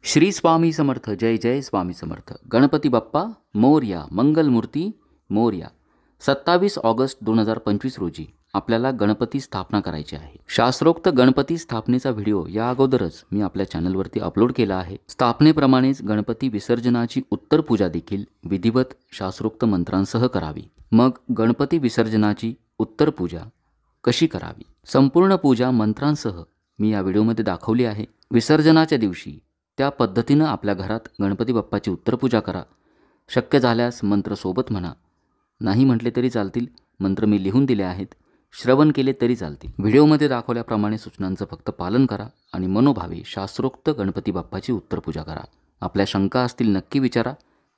श्री स्वामी समर्थ. जय जय Swami Samarth. Ganpati Bappa Morya. Mangalmurti Morya. 27 August 2025 रोजी आपल्याला गणपती स्थापना करायची आहे. शास्त्रोक्त गणपती स्थापनेचा व्हिडिओ या अगोदरच मी आपल्या चॅनलवरती अपलोड केला आहे. स्थापनेप्रमाणेच गणपती विसर्जनाची उत्तर पूजा देखील विधिवत शास्त्रोक्त मंत्रांसह करावी. मग गणपती विसर्जनाची उत्तर पूजा कशी करावी, संपूर्ण पूजा मंत्रांसह मी या व्हिडिओमध्ये दाखवली आहे. विसर्जनाच्या दिवशी त्या पद्धतीनं आपल्या घरात गणपती बाप्पाची उत्तरपूजा करा. शक्य झाल्यास मंत्र सोबत म्हणा, नाही म्हटले तरी चालतील. मंत्र मी लिहून दिले आहेत, श्रवण केले तरी चालतील. व्हिडिओमध्ये दाखवल्याप्रमाणे सूचनांचं फक्त पालन करा आणि मनोभावे शास्त्रोक्त गणपती बाप्पाची उत्तरपूजा करा. आपल्या शंका असतील नक्की विचारा.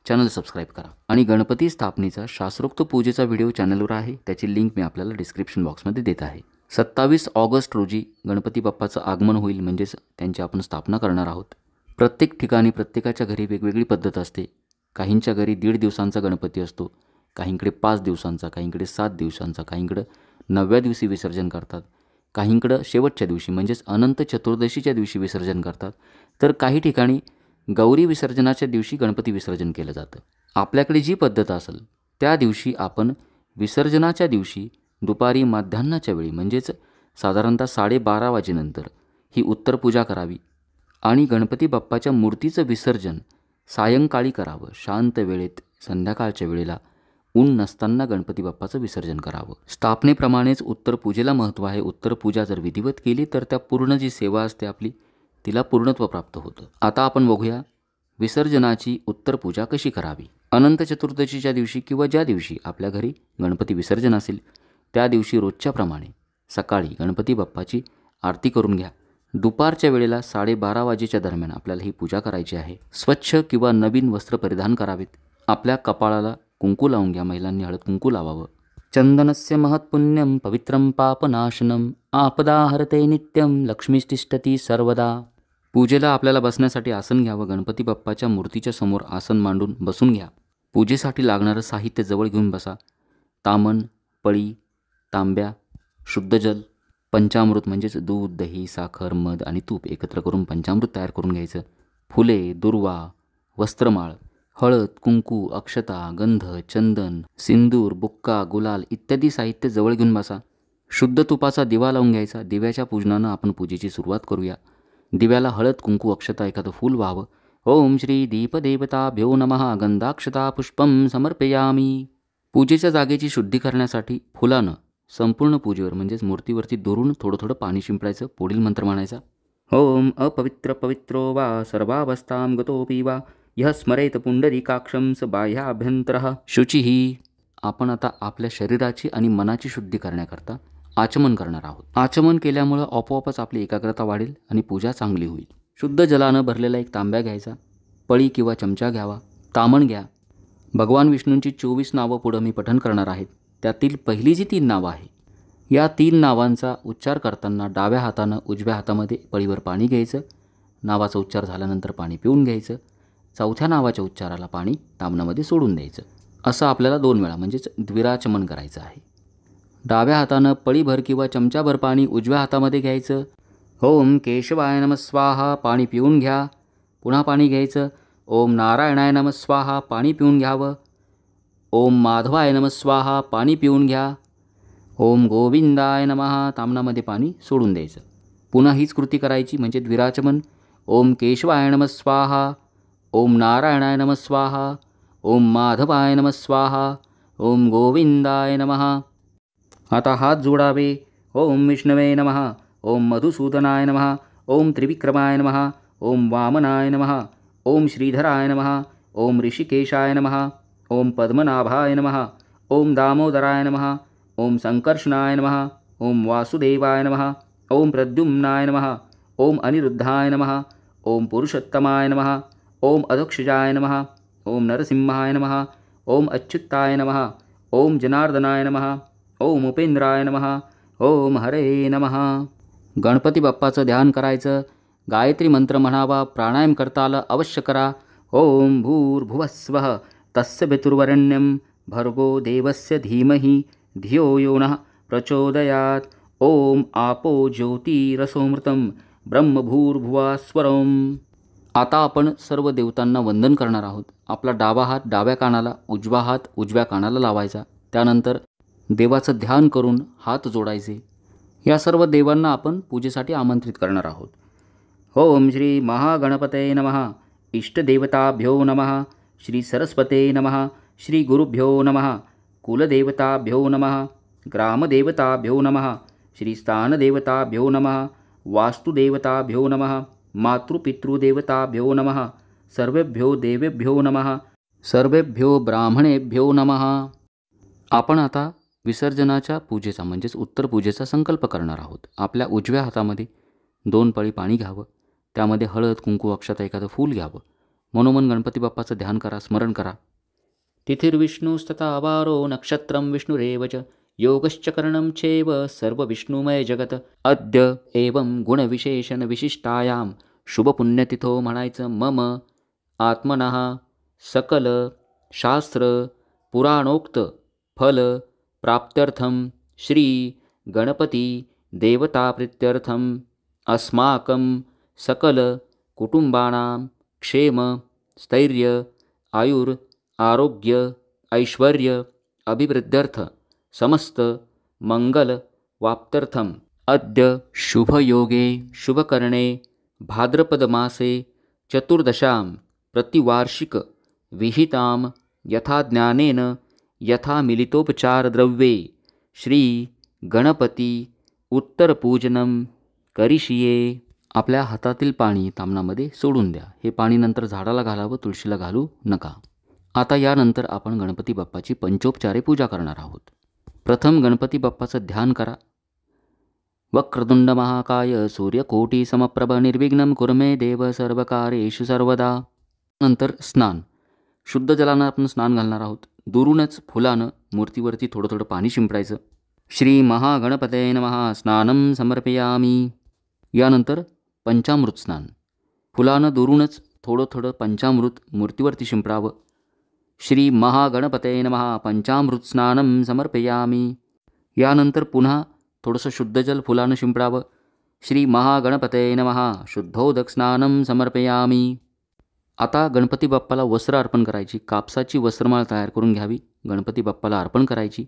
चॅनल सबस्क्राईब करा. आणि गणपती स्थापनेचा शास्त्रोक्त पूजेचा व्हिडिओ चॅनलवर आहे, त्याची लिंक मी आपल्याला डिस्क्रिप्शन बॉक्समध्ये देत आहे. 27 ऑगस्ट रोजी गणपती बाप्पाचं आगमन होईल, म्हणजेच त्यांची आपण स्थापना करणार आहोत. प्रत्येक ठिकाणी प्रत्येकाच्या घरी वेगवेगळी पद्धत असते. काहींच्या घरी 1.5 दिवसांचा गणपती असतो, काहींकडे 5 दिवसांचा, काहींकडे 7 दिवसांचा, काहींकडे 9व्या दिवशी विसर्जन करतात, काहींकडं शेवटच्या दिवशी म्हणजेच अनंत चतुर्दशीच्या दिवशी विसर्जन करतात, तर काही ठिकाणी गौरी विसर्जनाच्या दिवशी गणपती विसर्जन केलं जातं. आपल्याकडे जी पद्धत असेल त्या दिवशी आपण विसर्जनाच्या दिवशी दुपारी माध्यान्हाच्या वेळी म्हणजेच साधारणतः 12:30 वाजेनंतर ही उत्तर पूजा करावी आणि गणपती बाप्पाच्या मूर्तीचं विसर्जन सायंकाळी करावं. शांत वेळेत संध्याकाळच्या वेळेला ऊन नसताना गणपती बाप्पाचं विसर्जन करावं. स्थापनेप्रमाणेच उत्तर पूजेला महत्त्व आहे. उत्तर पूजा जर विधिवत केली तर त्या पूर्ण जी सेवा असते आपली तिला पूर्णत्व प्राप्त होतं. आता आपण बघूया विसर्जनाची उत्तर पूजा कशी करावी. अनंत चतुर्दशीच्या दिवशी किंवा ज्या दिवशी आपल्या घरी गणपती विसर्जन असेल त्या दिवशी रोजच्याप्रमाणे सकाळी गणपती बाप्पाची आरती करून घ्या. दुपारच्या वेळेला 12:30 वाजेच्या दरम्यान आपल्याला ही पूजा करायची आहे. स्वच्छ किंवा नवीन वस्त्र परिधान करावेत. आपल्या कपाळाला कुंकू लावून घ्या. महिलांनी हळद कुंकू लावावं. चंदनस्य महत्पुण्यम पवित्रम पापनाशनम आपदा हरते नित्यम लक्ष्मीष्टिष्ठती सर्वदा. पूजेला आपल्याला बसण्यासाठी आसन घ्यावं. गणपती बाप्पाच्या मूर्तीच्या समोर आसन मांडून बसून घ्या. पूजेसाठी लागणारं साहित्य जवळ घेऊन बसा. तामण, पळी, तांब्या, शुद्ध जल, पंचामृत म्हणजेच दूध, दही, साखर, मध आणि तूप एकत्र करून पंचामृत तयार करून घ्यायचं. फुले, दुर्वा, वस्त्रमाळ, हळद, कुंकू, अक्षता, गंध, चंदन, सिंदूर, बुक्का, गुलाल इत्यादी साहित्य जवळ घेऊन बसा. शुद्ध तुपाचा दिवा लावून घ्यायचा. दिव्याच्या पूजनानं आपण पूजेची सुरुवात करूया. दिव्याला हळद, कुंकू, अक्षता, एखादं फूल व्हावं. ओम श्री दीपदेवताभ्यो नमः गंधाक्षता पुष्पम समर्पयामी. पूजेच्या जागेची शुद्धी करण्यासाठी फुलानं संपूर्ण पूजेवर म्हणजेच मूर्तीवरती दुरून थोडं थोडं पाणी शिंपडायचं. पुढील मंत्र म्हणायचा. ओम अपवित्र पवित्रो वा सर्वावस्थां गतोपि वा यः स्मरेत पुंडरीकाक्षं स बाह्याभ्यंतरः शुचिः. आपण आता आपल्या शरीराची आणि मनाची शुद्धी करण्याकरता आचमन करणार आहोत. आचमन केल्यामुळं आपोआपच आपली एकाग्रता वाढेल आणि पूजा चांगली होईल. शुद्ध जलानं भरलेला एक तांब्या घ्यायचा. पळी किंवा चमचा घ्यावा. तामण घ्या. भगवान विष्णूंची 24 नावं पुढं मी पठण करणार आहेत. त्यातील पहिली जी 3 नावं आहे या 3 नावांचा उच्चार करताना डाव्या हातानं उजव्या हातामध्ये पळीवर पाणी घ्यायचं. नावाचा उच्चार झाल्यानंतर पाणी पिऊन घ्यायचं. चौथ्या नावाच्या उच्चाराला पाणी तामणामध्ये सोडून द्यायचं. असं आपल्याला 2 वेळा म्हणजेच द्विराचमन करायचं आहे. डाव्या हातानं पळीभर किंवा चमचाभर पाणी उजव्या हातामध्ये घ्यायचं. ओम केशवाय नमः स्वाहा पाणी पिऊन घ्या. पुन्हा पाणी घ्यायचं. ओम नारायणाय नमः स्वाहा पाणी पिऊन घ्यावं. ओम माधवाय नमः स्वाहा पाणी पिऊन घ्या. ओम गोविंदाय नमः तामणामध्ये पाणी सोडून द्यायचं. पुन्हा हीच कृती करायची म्हणजे द्विराचमन. ओम केशवाय नमः स्वाहा. ओम नारायणाय नमः स्वाहा. ओम माधवाय नमः स्वाहा. ओम गोविंदाय नमः. आता हात जोडावे. ओम विष्णवे नमः. ओम मधुसूदनाय नमः. ओम त्रिविक्रमाय नमः. ओम वामनाय नमः. ओम श्रीधराय नमः. ओम ऋषिकेशाय नमः. ओम पद्मनाभाय नमः. ओम दामोदराय नमः. ओम संकर्षणाय नमः. ओम वासुदेवाय नमः. ओम प्रद्युम्नाय नमः. ओम अनिरुद्धाय नमः. ओम पुरुषोत्तमाय नमः. ओम अधोक्षजाय नमः. ओम नरसिंहाय नमः. ओम अच्युताय नमः. ओम जनार्दनाय नमः. ओम उपेंद्राय नमः. ओम हरे नमः. गणपती बाप्पाचं ध्यान करायचं. गायत्री मंत्र म्हणावा. प्राणायाम करता आलं अवश्य करा. ओम भूर्भुवस्वः तस्य पितुर्वरेण्यं भर्गो देवस्य धीमहि धियो यो नः प्रचोदयात्. ओम आपो ज्योतिरसोमृतं ब्रह्मभूर्भुवस्वरम्. आता आपण सर्व देवतांना वंदन करणार आहोत. आपला डावा हात डाव्या कानाला, उजवा हात उजव्या कानाला लावायचा. त्यानंतर देवाचं ध्यान करून हात जोडायचे. या सर्व देवांना आपण पूजेसाठी आमंत्रित करणार आहोत. ओम श्री महागणपतये नमः. इष्टदेवताभ्यो नमः. श्री सरस्वते नमः. श्री गुरुभ्यो नमः. कुलदेवताभ्यो नमः. ग्रामदेवताभ्यो नमः. श्री स्थानदेवताभ्यो नमः. वास्तुदेवताभ्यो नमः. मातृपितृदेवताभ्यो नमः. सर्वेभ्यो देवेभ्यो नमः. सर्वेभ्यो ब्राह्मणेभ्यो नमः. आपण आता विसर्जनाच्या पूजेचा म्हणजेच उत्तर पूजेचा संकल्प करणार आहोत. आपल्या उजव्या हातामध्ये 2 पळी पाणी घ्यावं. त्यामध्ये हळद, कुंकू, अक्षता, एखादं फूल घ्यावं. मनोमन गणपती बाप्पाचं ध्यान करा, स्मरण करा. तिथिर्विष्णुस्तथा अवारो नक्षत्रं विष्णुरेव च योगश्च करणं चैव सर्व विष्णुमय जगत. अद्य एवं गुणविशेषण विशिष्टायां शुभपुण्यतिथो म्हणायचं मम आत्मनः सकल शास्त्र पुराणोक्त फल प्राप्त्यर्थं श्री गणपती देवताप्रीत्यर्थं अस्माकं सकल कुटुंबानां क्षेम स्थैर्य आयुर आरोग्य ऐश्वर्य अभिवृद्ध्यर्थ समस्त मंगल वाप्त्यर्थम अद्य शुभयोगे शुभकरणे भाद्रपदमासे चतुर्दशां प्रतिवार्षिक विहितां यथा ज्ञानेन यथा मिलितोपचारद्रव्ये श्री गणपती उत्तरपूजनं करिष्ये. आपल्या हातातील पाणी तामणामध्ये सोडून द्या. हे पाणी नंतर झाडाला घालावं, तुळशीला घालू नका. आता यानंतर आपण गणपती बाप्पाची पंचोपचारे पूजा करणार आहोत. प्रथम गणपती बाप्पाचं ध्यान करा. वक्रतुंड महाकाय सूर्यकोटी समप्रभ निर्विघ्नं कुरु मे देव सर्वकार्येषु सर्वदा. नंतर स्नान. शुद्ध जलानं आपण स्नान घालणार आहोत. दुरूनच फुलानं मूर्तीवरती थोडं थोडं पाणी शिंपडायचं. श्री महागणपतये नमः. स्नानं समर्पयामी. यानंतर पंचामृत स्नान. फुलानं दुरूनच थोडं थोडं पंचामृत मूर्तीवरती शिंपडावं. श्री महागणपतये नमः. पंचामृत स्नानं समर्पयामी. यानंतर पुन्हा थोडंसं शुद्ध जल फुलानं शिंपडावं. श्री महागणपतये नमः. शुद्धोदक स्नानं समर्पयामी. आता गणपती बाप्पाला वस्त्र अर्पण करायची. कापसाची वस्त्रमाळ तयार करून घ्यावी. गणपती बाप्पाला अर्पण करायची.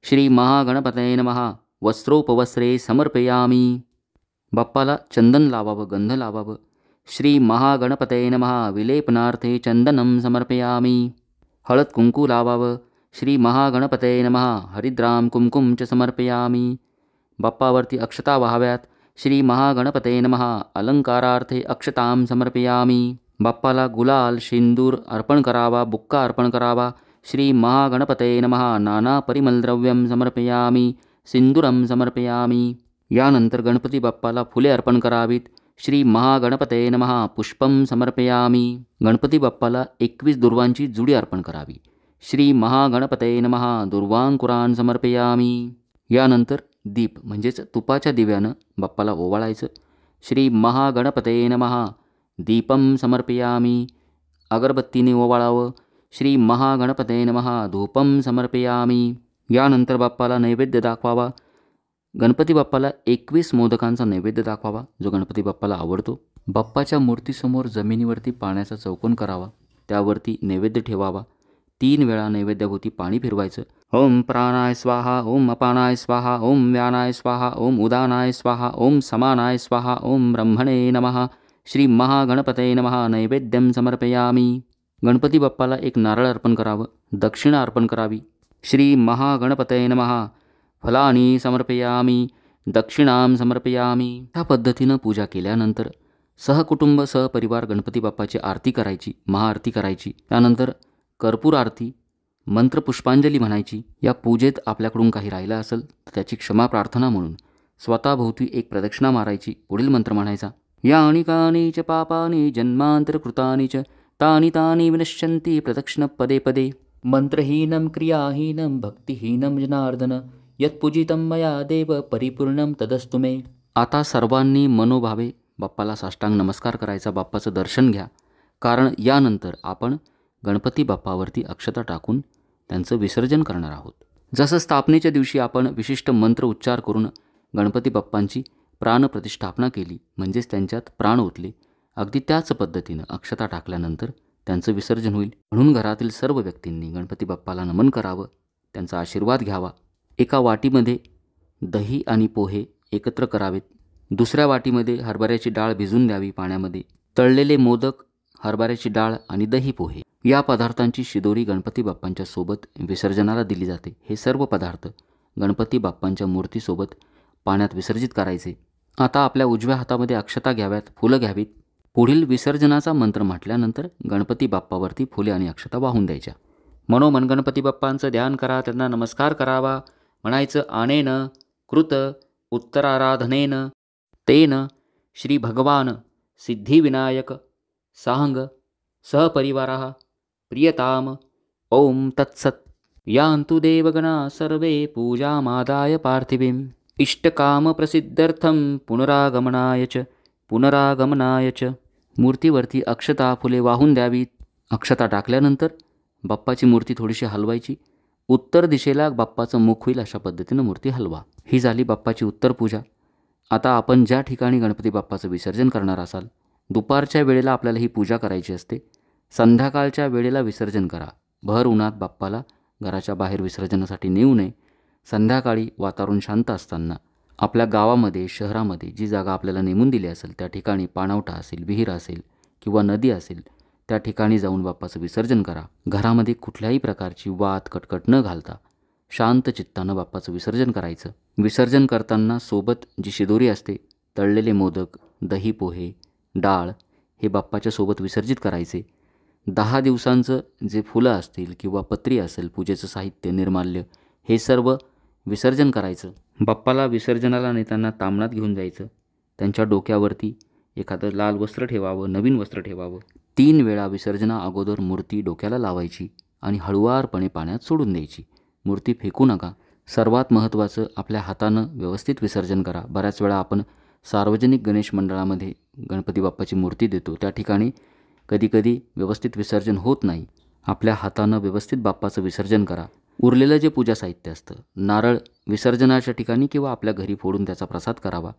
श्री महागणपतये नमः. वस्त्रोपवस्त्रे समर्पयामी. बाप्पाला चंदन लावावं, गंध लावावं. श्री महागणपतये नमः. विलेपनार्थे चंदनं समर्पयामी. हळद कुंकू लावावं. श्री महागणपतये नमः. हरिद्राम कुंकुम च समर्पयामी. बाप्पावरती अक्षता वाहाव्यात. श्री महागणपतये नमः. अलंकारार्थे अक्षतां समर्पयामी. बाप्पाला गुलाल शेंदूर अर्पण करावा, बुक्का अर्पण करावा. श्री महागणपतये नमः. नाना परिमलद्रव्यं समर्पयामी. सिंदूरं समर्पयामी. यानंतर गणपती बाप्पाला फुले अर्पण करावीत. श्री महागणपतये नमः. पुष्पं समर्पयामी. गणपती बाप्पाला 21 दुर्वांची जुडी अर्पण करावी. श्री महागणपतये नमः. दुर्वांकुरान् समर्पयामी. यानंतर दीप म्हणजेच तुपाच्या दिव्यानं बाप्पाला ओवाळायचं. श्री महागणपतये नमः. दीपं समर्पयामी. अगरबत्तीने ओवाळावं. श्री महागणपतये नमः. धूपं समर्पयामी. यानंतर बाप्पाला नैवेद्य दाखवावा. गणपती बाप्पाला 21 मोदकांचा नैवेद्य दाखवावा, जो गणपती बाप्पाला आवडतो. बाप्पाच्या मूर्तीसमोर जमिनीवरती पाण्याचा चौकोन करावा. त्यावरती नैवेद्य ठेवावा. 3 वेळा नैवेद्याभोवती पाणी फिरवायचं. ओम प्राणाय स्वाहा. ओम अपानाय स्वाहा. ओम व्यानाय स्वाहा. ओम उदानाय स्वाहा. ओम समानाय स्वाहा. ओम ब्रह्मणे नमः. श्री महागणपतये नमः. नैवेद्यं समर्पयामी. गणपती बाप्पाला एक नारळ अर्पण करावं. दक्षिणा अर्पण करावी. श्री महागणपतये नमः. फलानी समर्पयामी. दक्षिणां समर्पयामी. ह्या पद्धतीनं पूजा केल्यानंतर सहकुटुंब सहपरिवार गणपती बाप्पाची आरती करायची, महाआरती करायची. त्यानंतर कर्पूर आरती, मंत्रपुष्पांजली म्हणायची. या पूजेत आपल्याकडून काही राहिलं असेल तर त्याची क्षमा प्रार्थना म्हणून स्वतःभोवती एक प्रदक्षिणा मारायची. पुढील मंत्र म्हणायचा. यानि कानि च पापानि जन्मांतरकृतानि च तानि तानि विनश्यन्ति प्रदक्षिण पदे पदे. मंत्रहीनं क्रियाहीनं भक्तिहीनं जनार्दन यत्पूजितं मया देव परिपूर्णं तदस्तु मे. आता सर्वांनी मनोभावे बाप्पाला साष्टांग नमस्कार करायचा. बाप्पाचं दर्शन घ्या. कारण यानंतर आपण गणपती बाप्पावरती अक्षता टाकून त्यांचं विसर्जन करणार आहोत. जसं स्थापनेच्या दिवशी आपण विशिष्ट मंत्र उच्चार करून गणपती बाप्पांची प्राणप्रतिष्ठापना केली, म्हणजेच त्यांच्यात प्राण ओतले. अगदी त्याच पद्धतीनं अक्षता टाकल्यानंतर त्यांचं विसर्जन होईल. म्हणून घरातील सर्व व्यक्तींनी गणपती बाप्पाला नमन करावं, त्यांचा आशीर्वाद घ्यावा. एका वाटीमध्ये दही आणि पोहे एकत्र करावेत. दुसऱ्या वाटीमध्ये हरभऱ्याची डाळ भिजून द्यावी पाण्यामध्ये. तळलेले मोदक, हरभऱ्याची डाळ आणि दही पोहे या पदार्थांची शिदोरी गणपती बाप्पांच्या सोबत विसर्जनाला दिली जाते. हे सर्व पदार्थ गणपती बाप्पांच्या मूर्तीसोबत पाण्यात विसर्जित करायचे. आता आपल्या उजव्या हातामध्ये अक्षता घ्याव्यात, फुलं घ्यावीत. पुढील विसर्जनाचा मंत्र म्हटल्यानंतर गणपती बाप्पावरती फुले आणि अक्षता वाहून द्यायच्या. मनोमन गणपती बाप्पांचं ध्यान करा, त्यांना नमस्कार करावा. म्हणायचं आनेन कृत उत्तराराधनेन तेन श्री भगवान सिद्धिविनायक सांग सहपरिवारः प्रियताम. ओम तत्सत्. यान्तु देवगणा सर्वे पूजामादाय पार्थिवीं इष्टकामप्रसिद्धर्थं पुनरागमनाय च. मूर्तीवरती अक्षता फुले वाहून द्यावीत. अक्षता टाकल्यानंतर बाप्पाची मूर्ती थोडीशी हलवायची. उत्तर दिशेला बाप्पाचं मुख होईल अशा पद्धतीनं मूर्ती हलवा. ही झाली बाप्पाची उत्तर पूजा. आता आपण ज्या ठिकाणी गणपती बाप्पाचं विसर्जन करणार असाल, दुपारच्या वेळेला आपल्याला ही पूजा करायची असते. संध्याकाळच्या वेळेला विसर्जन करा. भर उन्हात बाप्पाला घराच्या बाहेर विसर्जनासाठी नेऊ नये. संध्याकाळी वातावरण शांत असताना आपल्या गावामध्ये, शहरामध्ये जी जागा आपल्याला नेमून दिली असेल त्या ठिकाणी पाणवठा असेल, विहीर असेल किंवा नदी असेल त्या ठिकाणी जाऊन बाप्पाचं विसर्जन करा. घरामध्ये कुठल्याही प्रकारची वाद कटकट न घालता शांत चित्तानं बाप्पाचं विसर्जन करायचं. विसर्जन करताना सोबत जी शिदोरी असते, तळलेले मोदक, दही पोहे, डाळ हे बाप्पाच्या सोबत विसर्जित करायचे. 10 दिवसांचं जे फुलं असतील किंवा पत्री असेल, पूजेचं साहित्य, निर्माल्य हे सर्व विसर्जन करायचं. बाप्पाला विसर्जनाला नेताना ताम्हणात घेऊन जायचं. त्यांच्या डोक्यावरती एखादं लाल वस्त्र ठेवावं, नवीन वस्त्र ठेवावं. 3 वेळा विसर्जना अगोदर मूर्ती डोक्याला लावायची आणि हळुवारपणे पाण्यात सोडून द्यायची. मूर्ती फेकू नका. सर्वात महत्त्वाचं, आपल्या हातानं व्यवस्थित विसर्जन करा. बऱ्याच वेळा आपण सार्वजनिक गणेश मंडळामध्ये गणपती बाप्पाची मूर्ती देतो, त्या ठिकाणी कधीकधी व्यवस्थित विसर्जन होत नाही. आपल्या हातानं व्यवस्थित बाप्पाचं विसर्जन करा. उरलेलं जे पूजा साहित्य असतं, नारळ विसर्जनाच्या ठिकाणी किंवा आपल्या घरी फोडून त्याचा प्रसाद करावा.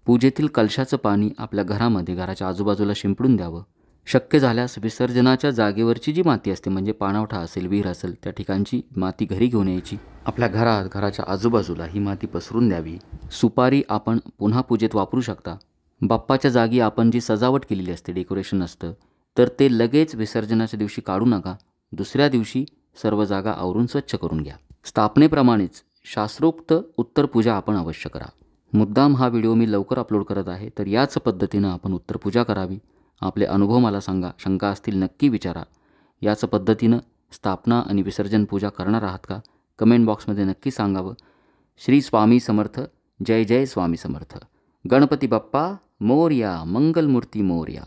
पूजेतील कलशाचं पाणी आपल्या घरामध्ये, घराच्या आजूबाजूला शिंपडून द्यावं. शक्य झाल्यास विसर्जनाच्या जागेवरची जी माती असते, म्हणजे पाणवठा असेल, विहीर असेल, त्या ठिकाणची माती घरी घेऊन यायची. आपल्या घरात, घराच्या आजूबाजूला ही माती पसरून द्यावी. सुपारी आपण पुन्हा पूजेत वापरू शकता. बाप्पाच्या जागी आपण जी सजावट केलेली असते, डेकोरेशन असतं, तर ते लगेच विसर्जनाच्या दिवशी काढू नका. दुसऱ्या दिवशी सर्व जागा आवरून स्वच्छ करून घ्या. स्थापनेप्रमाणेच शास्त्रोक्त उत्तर पूजा आपण अवश्य करा. मुद्दाम हा व्हिडिओ मी लवकर अपलोड करत आहे, तर याच पद्धतीनं आपण उत्तर पूजा करावी. आपले अनुभव मला सांगा. शंका असतील नक्की विचारा. याच पद्धतीनं स्थापना आणि विसर्जन पूजा करणार आहात का? कमेंट बॉक्समध्ये नक्की सांगावं. श्री स्वामी समर्थ. जय जय स्वामी समर्थ. गणपती बाप्पा मोरया. मंगलमूर्ती मोरया.